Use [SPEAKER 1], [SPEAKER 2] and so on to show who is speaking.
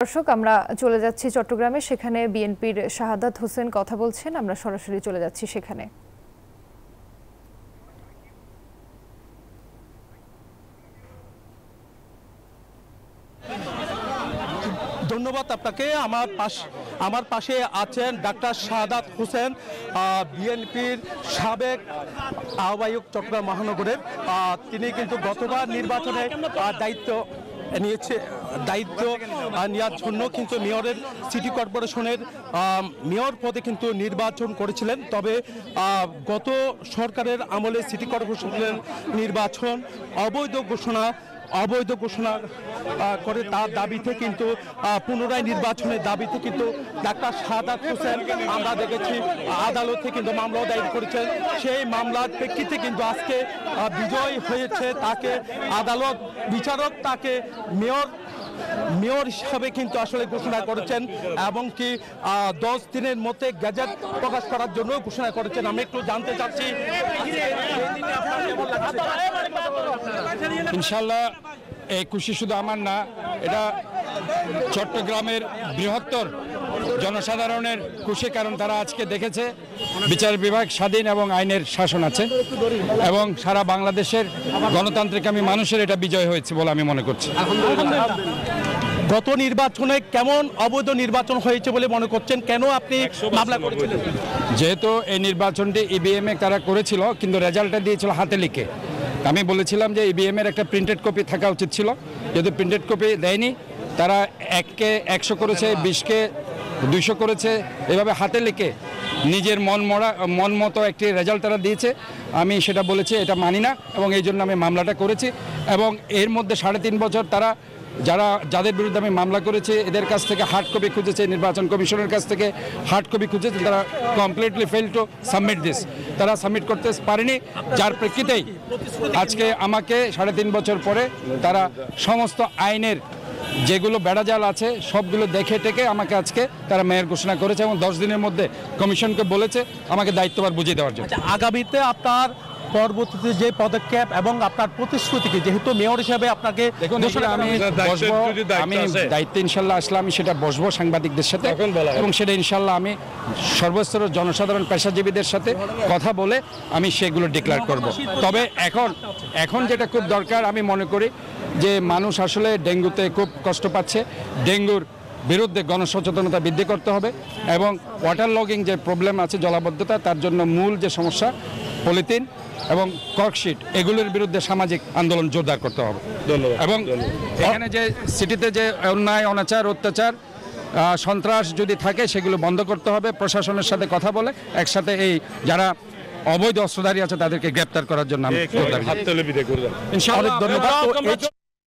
[SPEAKER 1] দর্শক আমরা চলে যাচ্ছি চট্টগ্রামে, সেখানে বিএনপির শাহাদাত হোসেন কথা বলছেন। আমরা সরাসরি চলে যাচ্ছি সেখানে।
[SPEAKER 2] ধন্যবাদ আপনাকে। আমার পাশে আছেন ডাক্তার শাহাদাত হোসেন, বিএনপির সাবেক আহ্বায়ক চট্টগ্রাম মহানগরের। তিনি কিন্তু গতবার নির্বাচনে দায়িত্ব নেওয়ার জন্য কিন্তু মেয়রের সিটি কর্পোরেশনের মেয়র পদে কিন্তু নির্বাচন করেছিলেন। তবে গত সরকারের আমলে সিটি কর্পোরেশনের নির্বাচন অবৈধ ঘোষণা করে তার দাবিতে কিন্তু পুনরায় নির্বাচনের দাবিতে কিন্তু ডাক্তার শাহাদাত হোসেন আমরা দেখেছি আদালতে কিন্তু মামলাও দায়ের করেছেন। সেই মামলার প্রেক্ষিতে কিন্তু আজকে বিজয় হয়েছে। তাকে আদালত বিচারক তাকে মেয়র হিসাবে কিন্তু আসলে ঘোষণা করেছেন এবং কি 10 দিনের মধ্যে গ্যাজেট প্রকাশ করার জন্য ঘোষণা করেছেন। আমি একটু জানতে চাচ্ছি,
[SPEAKER 3] ইনশাল্লাহ এই খুশি শুধু আমার না, এটা চট্টগ্রামের বৃহত্তর জনসাধারণের খুশি। কারণ তারা আজকে দেখেছে বিচার বিভাগ স্বাধীন এবং আইনের শাসন আছে এবং সারা বাংলাদেশের গণতান্ত্রিক মানুষের এটা বিজয় হয়েছে বলে আমি মনে করছি।
[SPEAKER 2] গত নির্বাচনে কেমন অবৈধ নির্বাচন হয়েছে বলে মনে করছেন? কেন আপনি মামলা করেছিলেন?
[SPEAKER 3] যেহেতু এই নির্বাচনটি ইভিএম এ তারা করেছিল, কিন্তু রেজাল্টটা দিয়েছিল হাতে লিখে। আমি বলেছিলাম যে ইভিএম এর একটা প্রিন্টেড কপি থাকা উচিত ছিল, যেহেতু প্রিন্টেড কপি দেয়নি, তারা 1কে 100 করেছে, 20কে 200 করেছে, এভাবে হাতে লিখে নিজের মন মতো একটি রেজাল্ট তারা দিয়েছে। আমি সেটা বলেছি, এটা মানি না এবং এই জন্য আমি মামলাটা করেছি। এবং এর মধ্যে 3.5 বছর তারা যাদের বিরুদ্ধে আমি মামলা করেছি এদের কাছ থেকে হার্ড কপি খুঁজেছে, নির্বাচন কমিশনের কাছ থেকে হার্ড কপি খুঁজেছে, তারা completely fail to submit this, তারা সাবমিট করতে পারেনি। যার প্রেক্ষিতেই আজকে আমাকে 3.5 বছর পরে তারা সমস্ত আইনের যেগুলো বেড়াজাল আছে সবগুলো দেখে টেকে আমাকে আজকে তারা মেয়র ঘোষণা করেছে এবং 10 দিনের মধ্যে কমিশনকে বলেছে আমাকে দায়িত্বভার বুঝিয়ে দেওয়ার জন্য।
[SPEAKER 2] আগামীতে আপনার পরবর্তীতে যে পদক্ষেপ এবং আপনার প্রতিশ্রুতিকে, যেহেতু মেয়র হিসেবে আপনাকে
[SPEAKER 3] দেখুন, আমি দায়িত্বে ইনশাল্লাহ আসলে আমি সেটা বসবো সাংবাদিকদের সাথে এবং সেটা ইনশাল্লাহ আমি সর্বস্তরের জনসাধারণ পেশাজীবীদের সাথে কথা বলে আমি সেগুলো ডিক্লেয়ার করব। তবে এখন যেটা খুব দরকার আমি মনে করি যে মানুষ আসলে ডেঙ্গুতে খুব কষ্ট পাচ্ছে, ডেঙ্গুর বিরুদ্ধে গণসচেতনতা বৃদ্ধি করতে হবে এবং ওয়াটার লগিং যে প্রবলেম আছে জলাবদ্ধতা, তার জন্য মূল যে সমস্যা পলিথিন এবং কর্কশিট, এগুলোর বিরুদ্ধে সামাজিক আন্দোলন জোরদার করতে হবে। এবং এখানে যে সিটিতে যে অন্যায় অনাচার অত্যাচার সন্ত্রাস যদি থাকে সেগুলো বন্ধ করতে হবে। প্রশাসনের সাথে কথা বলে একসাথে এই যারা অবৈধ অস্ত্রধারী আছে তাদেরকে গ্রেপ্তার করার জন্য আমি ইনশাআল্লাহ। ধন্যবাদ।